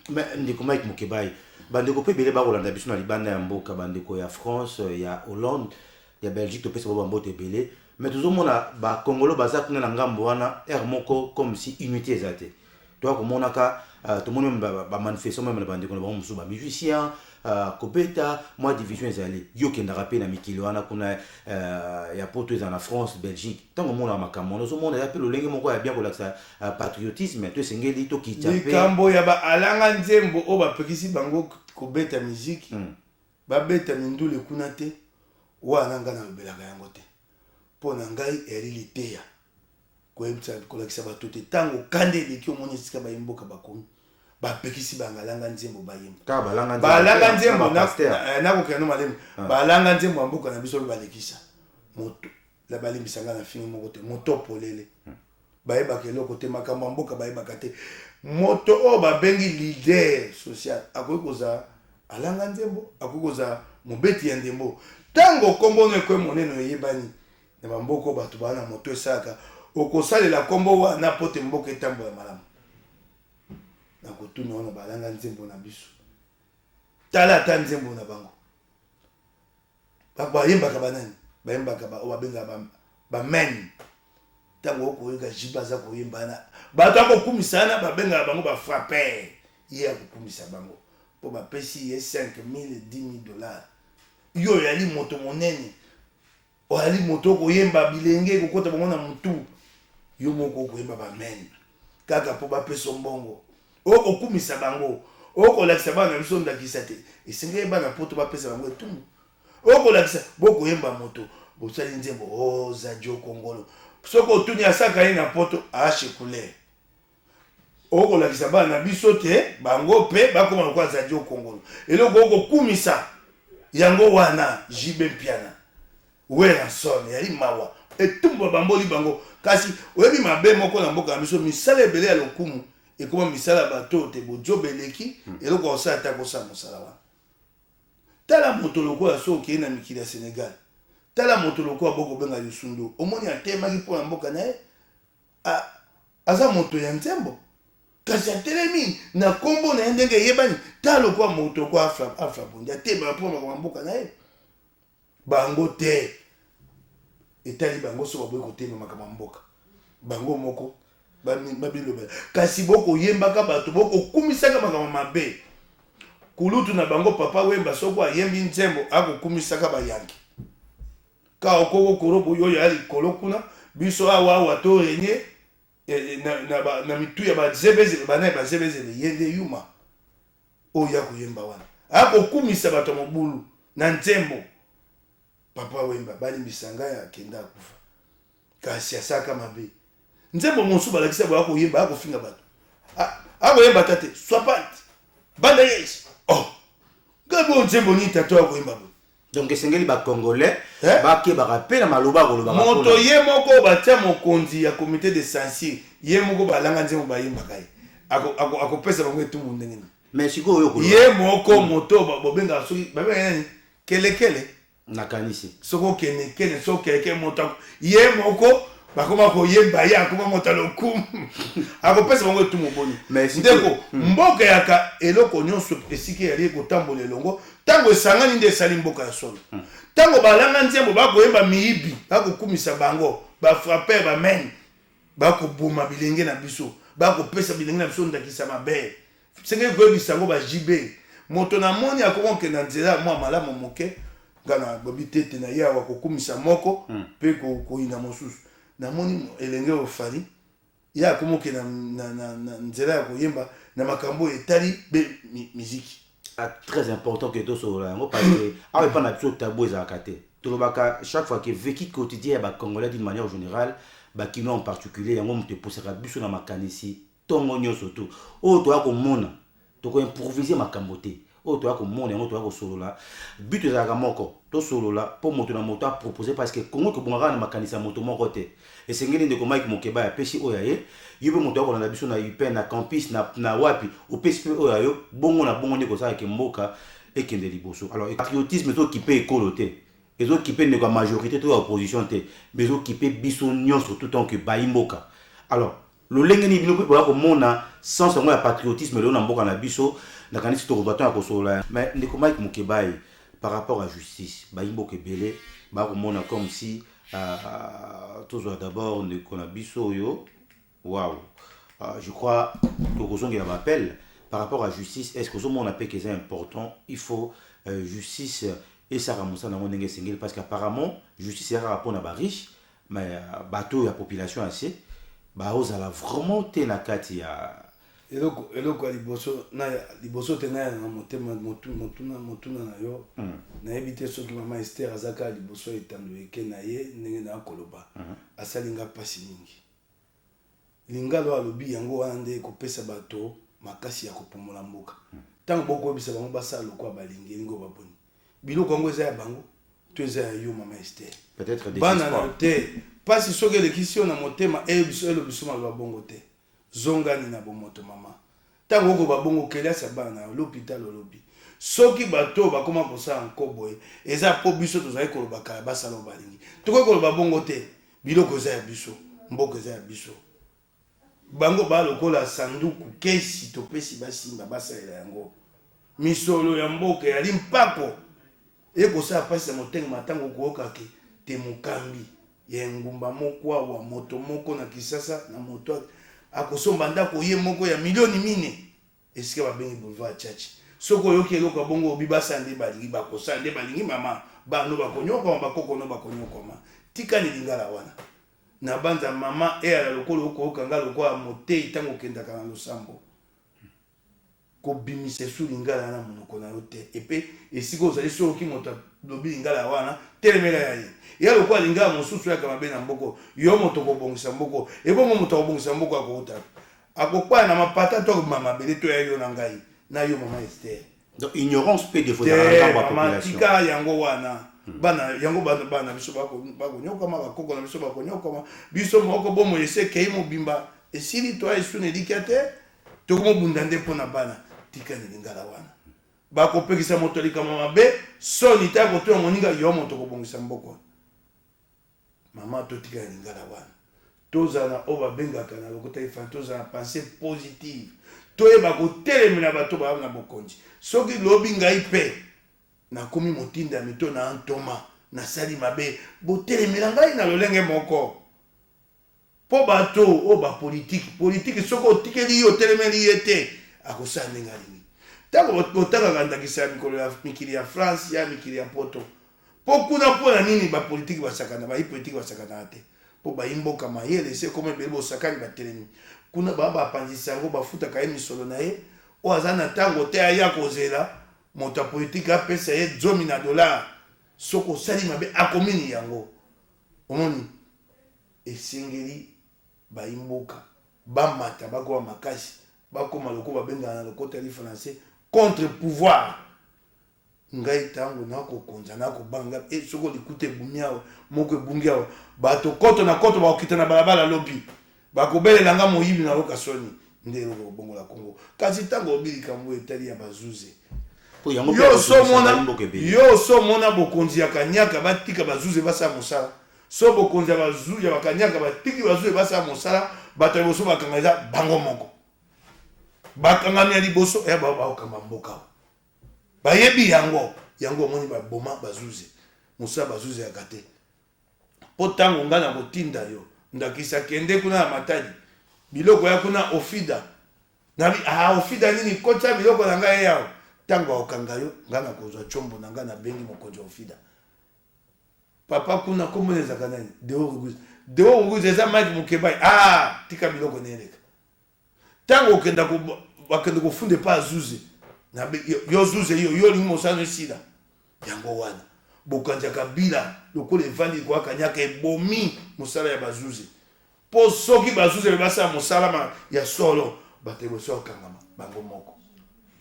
mais ndeko Mike Mukebai bandeko pe bele bakolanda biso na libanda ya mboka bandeko ya France ya Hollande ya Belgique topesa bo bambote bele mais tozomona ba Congolo baza kuna na ngambo wana er moko comme si unité ezate toi komonaka tout le monde ba manifestation même bandeko na bamusu ba musicien Kobeta, moi division ezali yo kenda rapé na mikili wana kuna ya poto za na France Belgique tango mona makamono so mona ya pe lolenge moko ya bien kolakisa patriotisme to sengeli to kitape likambo ya ba alanga nzembo o ba pekisi bango kobeta musique ba beta mindule kuna te wana ngana lobelaka yango te pona ngai erili teya ko ebta kolakisa ba tote tango kande leki omoni sika ba imboka bakomi bapekisi bangalanga nzembo bayemba balanga nzembo na ko keno malemu balanga nzembo mboka na biso balekisa moto la balembisanga na fingi moko te moto polele bayeba keloko te makambo mboka bayeba kate moto o babengi leader social akokoza alanga nzembo akokoza mobeti ya ndembo tango kombo no ekwe moneno yebani na bamboko bato bana moto esaka okosalela kombo wana pote mboka etambo ya malamu na kotuna wana balanga nzembo na biso tala ata nzembo na bango bayembaka banani bayembaka babenga bamen tango okoyeka jiba aza koyembana bato akokumisana babenga bango bafrapper ye akokumisa bango mpo bapesi ye 5 000 $10 000 yo yali moto monene oyali moto okoyemba bilenge kokota bango na mutu yo moko okoyemba bamen kaka mpo bapesa mbongo okumisa bango okolakisa bana biso ndakisa te esengeli bana poto bapesa bango etumbu okolakisa bokoyemba moto bosali nzembo oza jo kongolo soko otuni asaka ye na poto ashe couleur okolakisa bana biso te bango pe bakoma lokwa za jo kongolo eloko okokumisa yango wana jibe mpiana wera son yali mawa etumbu bamboli bango kasi oyebi mabe moko na mboka na biso misala ebele ya lokumu ekoma misala bato te bojobeleki eloko osala ta kosala mosala wana tala moto lokola soki na mikili ya Sénégal tala moto lokola boko benga Lusundu omoni atemaki mpo na mboka na ye aza moto ya nzembo kasi atelemi na kombo na ye ndenge eyebani tala lokola moto lokola Alpha Bondi atemaka mpo na mboka na ye bango te etali bango so baboyi kotema makambo ya mboka bango moko babilobela kasi boko yembaka bato boko kumisaka makambo mabe kulutu na bango papa wemba soko ayembi nzembo akokumisaka bayangi ka okoko korobo yo ya likolo kuna biso awa to renye na mitu ya bazebezele bana bazebezele yende yuma oya kuyemba wana akokumisa bato mobulu na ntembo papa wemba balimbisanga ya kenda akufa kasi asaka mabe ntembo monsu balakisa bwa koyemba akofinga bato akoyemba tate swapante banda yes gabo ntembo ni tato akoyemba bo donc esengeli bakongolais bake barapela maloba koloba moto ye moko batia mokonzi ya comité de censure ye moko balanga nzembo bayemba kai akopesa bango etumu ndenge mais siko oyo koloba ye moko moto bobenga soki babenga nani kelekele nakanisi soko kenekele soko kelekele moto ye moko bakoma koyemba ye akoma moto lokumu akopesa bango etumu boni ndeko mboka yaka eloko nyonso esiki yali kotambola elongo tango esangani nde esali mboka ya solo tango balanga nzembo bakoyemba miyibi bakokumisa bango bafraper bamen bakoboma bilenge na biso bakopesa bilenge na biso ndakisa mabe sengeli koyebisa yango bajibe moto na moni akomoke na nzela mwa malamu moke ngana bobi tete na ye akokumisa moko mpe koyina mosusu na moni elenge ofali ye akomoke na nzela ya koyemba na makambo etali be miziki très important que tout ça parce que avec pas n'absolu tabou et akaté tout le chaque fois que vécu quotidien ba congolais d'une manière générale ba kino en particulier yango mte posera biso na makanisi tongo nyo surtout o to akomona to ko improviser makambote o to akomona yango to akosolola but za kamoko to solola po moto na moto a proposer parce que kongo ko bongara na makanisa moto moko te et sengeli ndeko Mike Mokeba ya peshi oyaye yibe moto ko na biso na UPN na campus na wapi au PSP oyayo bongo na bongo ndeko sa ke mboka et kende liboso alors patriotisme to kipe ekolote ezo kipe ne ko majorité to opposition te mais zo kipe biso nyonso tout en que baimboka alors le lengeni bino ko ko mona sans son patriotisme le na mboka na biso na kanisi to bato ya kosola mais ndeko Mike Mokeba par rapport à justice baimboka belé ba ko mona comme si toujours d'abord ne konabiso yo waouh je crois que Rosong il m'appelle par rapport à justice est-ce que ce monde appelle que c'est important il faut justice et ça ramonsa na ndenge sengel parce qu'apparemment justice est rapport na ba riche mais bateau la population assez ba ozala vraiment te na kati ya eloko liboso te na motema motuna na yo na ebite soki mama Esther azaka liboso etando eke na ye ndenge na koloba asalinga pasi mingi lingalo alobi yango wana nde kopesa bato makasi ya kopomola mboka tango bokobisa bango basala lokwa balingi lingo baboni biloko yango eza ya bango to eza ya yo mama Esther peut-être des bana na te pasi soki elekisi yo na motema elobiso maloba bongo te zongani na bomoto mama tango ko babongo kelasa bana l'hôpital olobi soki bato bakoma kosala nkoboye eza po biso tozali koloba kala basala balingi tokoki koloba bongo te biloko eza ya biso mboka eza ya biso bango balokola sanduku kesi topesi basimba basalela yango misolo ya mboka yali mpako ekosala pasi ya motenga matango kookake te mokambi ya ngumba moko wa moto moko na Kisasa na moto akosomba ndako ye moko ya milioni mine esika babengi boulevard church soko yoki eloko bongo bibasa nde balingi bakosa nde balingi mama bano bakonyoka bakoko no bakonyokoma tika ni lingala wana na banza mama ala lokolo ko kanga lokwa motei tango kenda kana losambo ko bimise su lingala na monoko na yote epe esiko ozali soki moto lobi lingala wana telemela yayi ya lokwa lingala mosusu ya kama bena mboko yo moto ko bongisa mboko ebongo moto ko bongisa mboko akota akokwa na mapata to mama bele to ya yo na ngai na yo mama Esther donc ignorance peut défaut dans la population tika yango wana bana yango bana biso bako nyoka ma bakoko na biso bako nyoka biso moko bomo ese kei mobimba esili to esune dikate to ko mobunda nde pona bana tika ni lingala wana bako pekisa moto likama mabe soni ta ko to moninga yo moto ko bongisa mboko mama to tika ni lingala wana tozana oba benga kana lokota ifantoza na pensée positive toyeba ko telemela bato ba na bokonji soki lobi ngai pe na komi motinda mito na antoma na sali mabe botelemela ngai na lolenge moko po bato o ba politique soko tikeli yo telemeli yete akosala ndenga lingi tango botaka kandakisa mikili ya France ya mikili ya poto po kuna pona nini ba politique basakana ba politique basakana te po bayimboka mayele se comme bele bosakani batelemi kuna baba apanzisa yango bafutaka ye misolo na ye oyo aza na ntango te aya kozela moto apolitike apesa ye $10,000 soki osali mabe akomini yango omoni esengeli bayimboka bamata bakoma makasi bakoma loko babengana na lokota ya français contre pouvoir ngai tango nakokonza nakobanga soko likute ebumi awa moko ebungi awa bato koto na koto bakokita na balabala lobi bakobelelanga moyibi na yoka soni nde eloko kobongola Congo kasi ntango obilika mbo etali ya bazuze yo so mona bokonzi ya kanyaka batika bazuze basala mosala so bokonzi ya bazuze ya bakanyaka batiki bazuze basala mosala bato ya liboso bakanga eza bango moko bakangami ya liboso ya baokamba mboka bayebi yango omoni baboma bazuze mosala bazuze yaka te po ntango nga na kotinda yo ndakisa kende kuna ya Matadi biloko ya kuna ofida ofida nini kota biloko na ngai yao ntango akokanga yo nga na kozwa chombo na nga na bengi mokonzi ya ofida papa kuna kombo ezaka nani Deo Ruguze eza Mike Mukebai tika biloko neleka ntango okenda kofunde pa azuze yo zuze yo lingi mosano esila yango wana bokanzi ya Kabila lokola evandi kwa kanyaka ebomi mosala ya bazuze po soki bazuze basala mosala ya solo bateboso akangama bango moko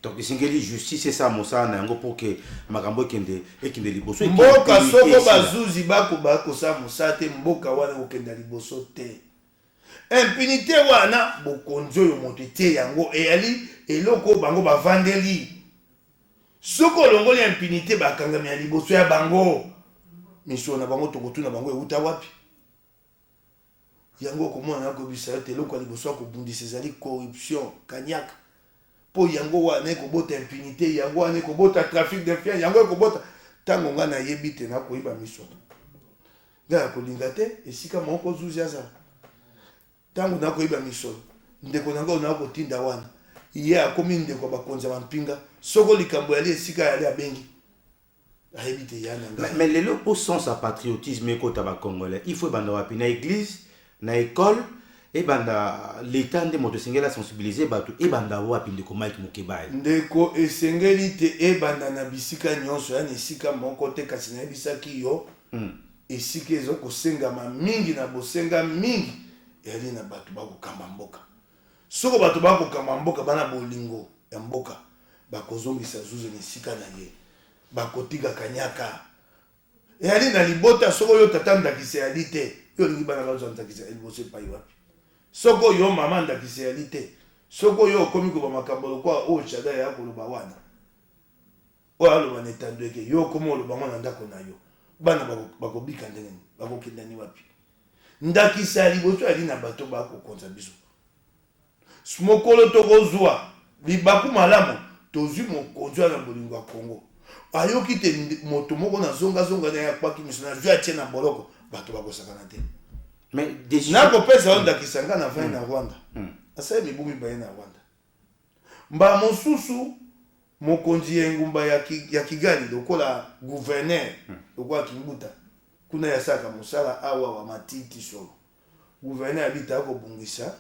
donc isingeli justice esa mosala na yango pour que makambo ekende liboso mboka soko bazuzi bakosala mosala te mboka wana kokenda liboso te impunité wana bokonzi oyo moto etie yango eyali eloko bango bavandeli soko olongoli impunité bakangami ya liboso ya bango misio na bango tokotuna bango euta wapi yango komona nakobisa yo te eloko ya liboso akobundisa ezali corruption kanyaka po yango wana ekobota impunité yango wana ekobota trafic d'influence yango ekobota ntango nga nayebi te nakoyiba miso nga yakolinga te esika moko zuzi azala ntango nakoyiba misolo ndeko na nga oyo nakotinda wana ye akomi ndeko ya bakonzi ya bampinga soko likambo yali esika yali abengi ayebi te ya na ngai mais lelo po sens ya patriotisme ekota bacongolais il faut ebanda wapi na église na école ebanda l'état nde moto esengeli asensibilize bato ebanda wapi ndeko Mike Mukebai ndeko esengeli te ebanda na bisika nyonso yani esika moko te kasi nayebisaki yo esika ezokosengama mingi na bosenga mingi yali na bato bakokamba mboka soko bato bakokamba mboka bana bolingo ya mboka bakozongisa zuze na esika na ye bakotika kanyaka yali na libota soko yo tata ndakisa yali te yo lingi bana bazwa ndakisa liboso epai wapi soko yo mama ndakisa yali te soko yo okomi koba makambo lokwa oyo Shada ya koloba wana oyo aloba na etando eke yo okomi oloba ngo na ndako na yo bana bakobika ndenge bakokendani wapi ndakisa ya liboso yali na bato bakokonza biso mokolo tokozwa libaku malamu tozwi mokonzi na bolingo ya Congo ayoki te moto moko na zonga na ya kwaki miso na zwi atie na boloko bato bakosakana te nakopesa yo ndakisa nga na vai na Rwanda asali mibumi baye na Rwanda mba mosusu mokonzi ya engumba ya Kigali lokola gouverneur lokola Kimbuta kuna yasaka mosala awa wa matiti solo gouverneur abita akobungisa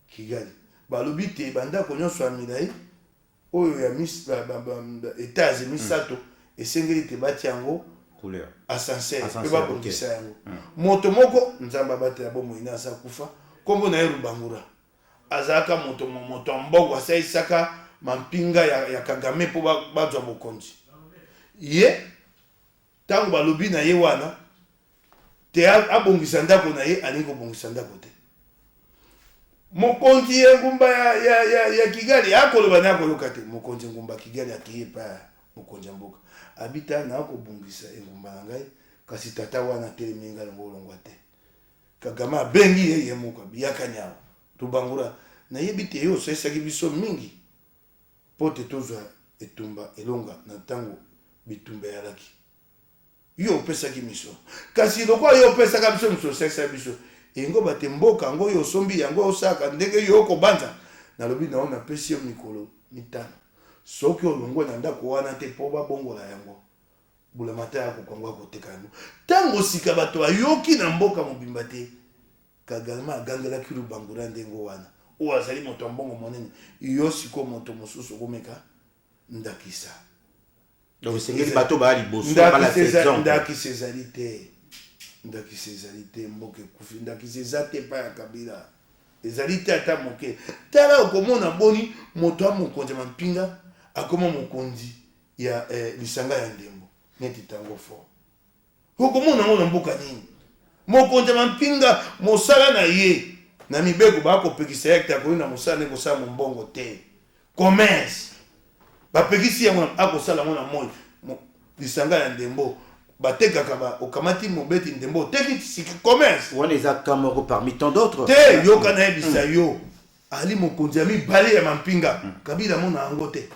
Kigali balobi te bandako nyonso ya milai oyo ya etage misato esengeli te bati yango couleur ascenseur pe babongisa yango moto moko nzamba batela bomoi na asa kufa kombo na ye Rubangura azalaka moto mbongo asaisaka mampinga ya Kagame po bazwa bokonzi ye ntango balobi na ye wana te abongisa ndako na ye alingi kobongisa ndako te mokonzi ya ngumba ya Kigali akoloba na akoloka te mokonzi ngumba Kigali akiye pa mokonzi ya mboka abita na akobongisa engumba na ngai kasi tata wana telemi ngai ngolongwa te Kagame abengi ye moko biyaka nyawo Rubangura nayebi te yo osalisaki biso mingi po te tozwa etumba elonga na ntango bitumba yalaki yo opesaki miso kasi lokwa yo opesaka biso miso osalisaki biso engo bate mboka yango yo osombi yango osaka ndenge yo okobanza nalobi na ona pesi yo mikolo mitano soki olongwe na ndako wana te po babongola yango bulamata ya kokangwa koteka yango ntango sika bato ayoki na mboka mobimba te Kagame agangelaki Lubangula ndengo wana o azali moto mbongo monene yo siko moto mosusu komeka ndakisa donc sengeli bato ba liboso ba la saison ndakisa ezalité mboke kufi ndakisa ezate pa ya Kabila ezalité ata moke tala okomona boni moto amokonzi mampinga akoma mokonzi ya lisanga ya ndembo neti tango fort okomona ngona mboka nini mokonzi mampinga mosala na ye na mibeko bakopekisa hectare ko na mosala ne kosala mbongo te commerce bapekisi yango akosala ngona moyi lisanga ya ndembo batekaka ba okamati mobeti ndembo teki siki commerce wana eza kamoko parmi tant d'autres te yo kana ebisa yo ali mokonzi ya mibale ya mampinga Kabila mona yango te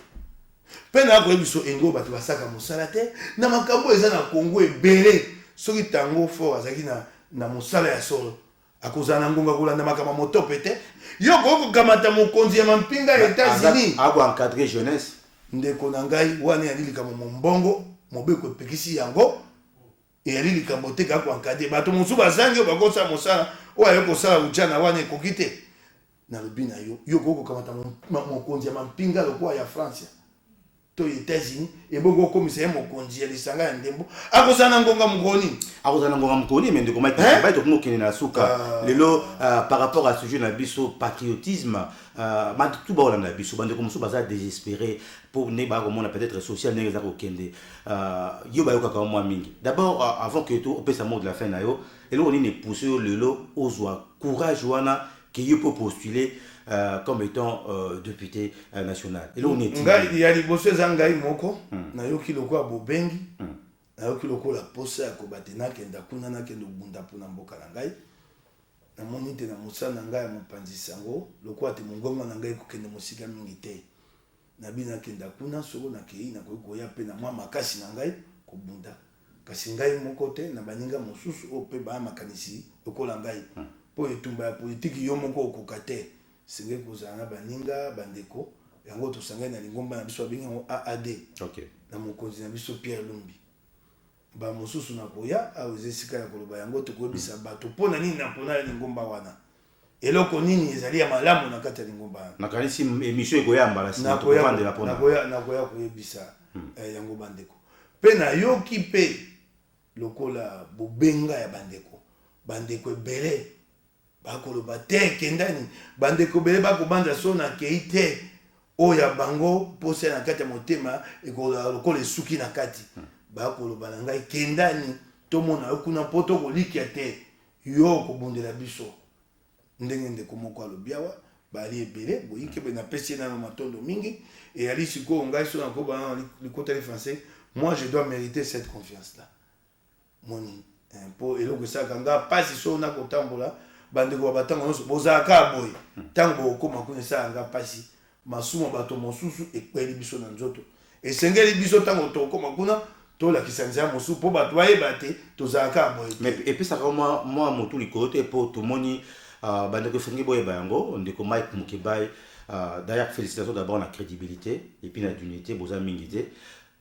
pe na koyebiso engo bato basaka mosala te na makambo eza na Kongo ebele soki tango fort azaki na mosala ya solo akozana ngonga kolanda makambo moto pete yo koko kamata mokonzi ya mampinga ya États-Unis abo encadrer jeunesse ndeko na ngai wana ya likambo mbongo mobeko epekisi yango e ya likambo te ka ko encadrer bato mosusu bazangi bakosa mosala o ayo kosala ujana wana ekokite na lobina yo koko kamata mokonzi ya mampinga lokwa ya France to États-Unis et boko commissaire mokonzi ya lisanga ya ndembo akozana ngonga mukoni mais ndeko Mike ba to mokene na suka lelo par rapport à ce sujet na biso patriotisme ma tout ba olanda biso bande comme ça baza désespéré pour ne ba komona peut-être social ne za ko kende yo ba yoka ka moi mingi d'abord avant que tout opesa mot de la fin na yo elo ni ne pousser lelo ozwa courage wana que yo peut postuler comme étant député national. Et là on est il y a des bosses zangai moko na yoki loko abobengi na yoki loko la posa ko batena kenda kuna na kendo bunda pona mboka na ngai na monite na musana ngai mo panzisango loko ate mongongo na ngai ko kende musika mingi te na bina kenda kuna soko na kei na ko ya pe na mwa makasi na ngai ko bunda kasi ngai moko te na baninga mosusu o pe ba makanisi okola ngai po etumba ya politique yo moko okokate singe kozana baninga bandeko yango to sanga na lingomba na biso binga AAD okay na mokonzi na biso Pierre Lumbi ba mosusu na koya aweze sika ya koloba yango to kobisa bato pona nini na pona lingomba wana eloko nini ezali ya malamu na kata lingomba na kanisi émission ekoyamba la sina to vendre la pona na koya koyebisa yango bandeko pe na yoki pe lokola bobenga ya bandeko ebele bakoloba te kendani bandeko bele bakobanda so na keite oya bango posa na kati ya motema ekolokola esuki na kati bakoloba na ngai kendani tomona yo kuna poto kolikia te yo kobundela biso ndenge ndeko moko alobi awa bali ebele boyike be napesi na matondo mingi et ali siko ngai so na ko ba le côté français moi je dois mériter cette confiance là moni po eloko ça kanga pasi so na kotambola bandeko batango nyonso bozalaka boye ntango okoma kuna esalanga mpasi masumu bato mosusu ekweli biso na nzoto esengeli biso ntango tokoma kuna tolakisa nzela mosusu mpo bato bayeba te tozalaka boye mais epesaka mwa motu likolo te mpo tomoni bandeko esengeli boyeba yango ndeko Mike Mukebai d'ailleurs félicitations d'abord na crédibilité et puis na dignité boza mingi te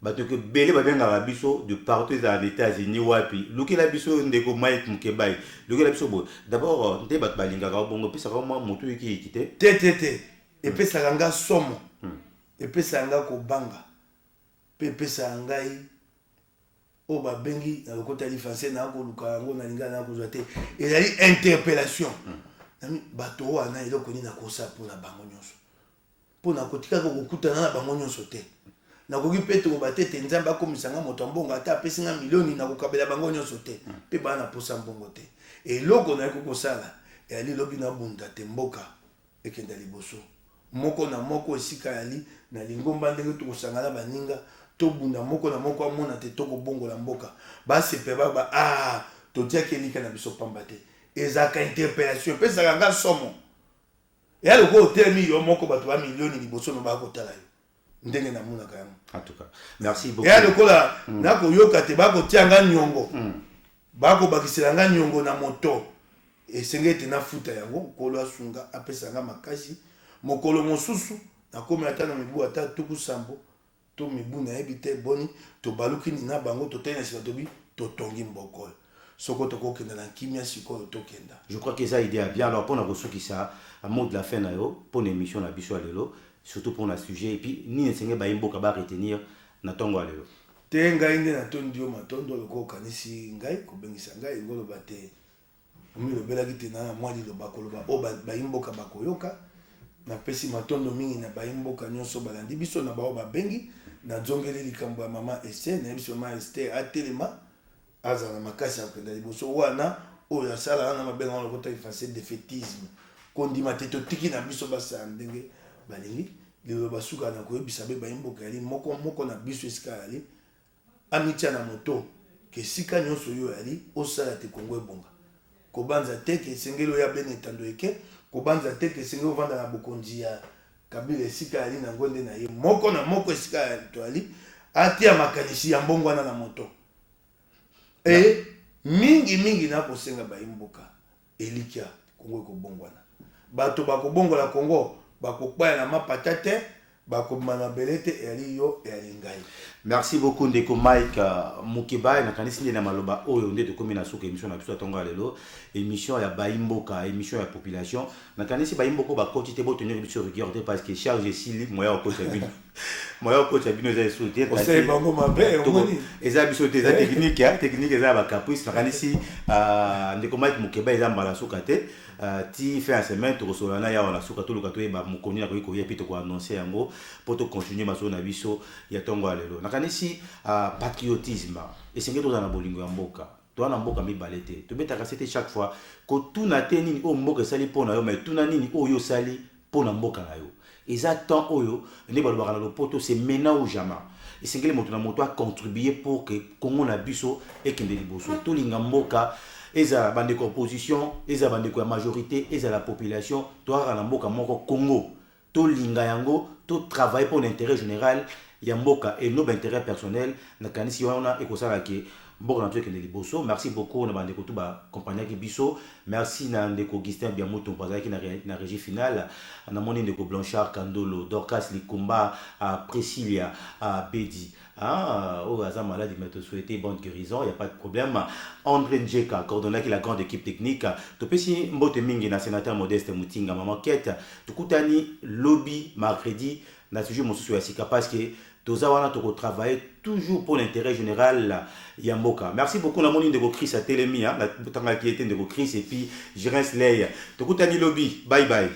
bato ke bele babengaka biso de partout aux États-Unis wapi lukela biso ndeko Mike Mukebai lukela biso bo d'abord nte bato balingaka bongo pesaka mwa motu iki te epesaka nga somo epesaka nga kobanga pe epesaka ngai o babengi na lokota li français na koluka yango na linga na kozwa te ezali interpellation bato wana eloko nini nakosa mpona bango nyonso mpona kotikaka kokutana na bango nyonso te nakoki mpe tokobate nzambe akomisanga moto mbongo ata apesi nga milioni nakokabela bango nyonso te mpe bana na posa mbongo te eloko naye kokosala eyali lobi na bunda te mboka ekenda liboso moko na moko esika yali na lingomba ndenge tokosangana baninga tobunda moko na moko amona te tokobongola mboka basepe baba totiaki elika na biso pamba te ezaka interpellation epesaka nga somo eya lokola otelemi yo moko bato ba milioni liboso no bakotala yo ndenge namonaka yango en tout cas merci beaucoup eya lokola nakoyoka te bakotia nga nyongo bakobakisela nga nyongo na moto esenge ete nafuta yango kolo asunga apesa nga makasi mokolo mosusu nakomi ata na mibu ata tuku sambo to mibu nayebi te boni tobalukini na bango totali na sika tobi totongi mbokolo soko tokokenda na kimia sikoyo tokenda. Je crois que ça idée a bien alors pour na reçu qui ça à mot de la fin na yo pour une émission na biso lelo surtout pour le sujet et puis ni enseigne ba imboka ba retenir na tongo lelo. Te ngai nde na tondio matondo loko kanisi ngai ko bengisa ngai ngolo bate. Omi lo bela kiti na mwali lo bakoloba o ba imboka bakoyoka na pesi matondo mingi na ba imboka nyonso balandi biso na ba ba bengi na zongeli likambo ya mama Esther na biso mama Esther atelema azana makasi ya kwenda liboso wana oyo asala na mabenga wana kota effacer défaitisme kondima teto tiki na biso basa ndenge balingi lelo basuka na koyebisa be baimboka yali moko na biso esika yali amitia na moto ke sika nyonso yo yali osala te Kongo ebonga kobanza te ke sengelo ya bene tando eke kobanza te ke sengelo vanda na bokonzi ya Kabila esika yali na ngonde na ye moko na moko esika yali to ali atia makanisi ya mbongo wana na moto e mingi na kosenga baimboka elikia Kongo ekobongwana bato bakobongola Kongo bakokpaya na mapata te bakomana belete yali yo yali ngai. Merci beaucoup Ndeko Mike Mukeba na kanisi na maloba oyo nde to komi na suka émission na biso tonga lelo émission ya baimboka émission ya population na kanisi baimboka ba coach te bo tenir biso regarder parce que charge sili moya ko coach bino moya ko coach bino za soutenir parce que bango mabe omoni eza biso te za technique eza ba caprice na kanisi Ndeko Mike Mukeba eza mbala suka te ti fait un semaine to solana ya wana suka to lukato ba mukoni na ko ye pito ko annoncer yango pour to continuer maso na biso ya tonga lelo kanisi patriotisme esenge toza na bolingo ya mboka to na mboka mibale te to betaka c'était chaque fois ko tuna te nini o mboka sali pona yo mais tuna nini oyo sali pona mboka na yo exactement oyo ne balobaka na lopoto c'est maintenant ou jamais esenge le moto na moto a contribuer pour que Congo na biso ekende liboso to linga mboka eza bande opposition eza bande ko majorité eza la population to na mboka moko Congo to linga yango to travailler pour l'intérêt général Yamboka et nos intérêts personnels na kanisi wana ekosala ke mboka na tueke liboso. Merci beaucoup na bandeko tout ba compagnie ki biso. Merci na ndeko Augustin Biamoto bazaki na régie finale na moni ndeko Blanchard Kandolo Dorcas Likumba à Priscilla à Bedi au hasard malade mais te souhaiter bonne guérison, il y a pas de problème. André Njeka coordonnateur qui la grande équipe technique to pesi mbote mingi na sénateur Modeste Mutinga maman quête tukutani lobby mercredi na sujet mosusu ya sika parce que tozawana to travailler toujours pour l'intérêt général Yamboka. Merci beaucoup na moni ndeko Chris a Télémi na tanga qui était ndeko Chris et puis Jerens Ley. Tokutani lobby. Bye bye.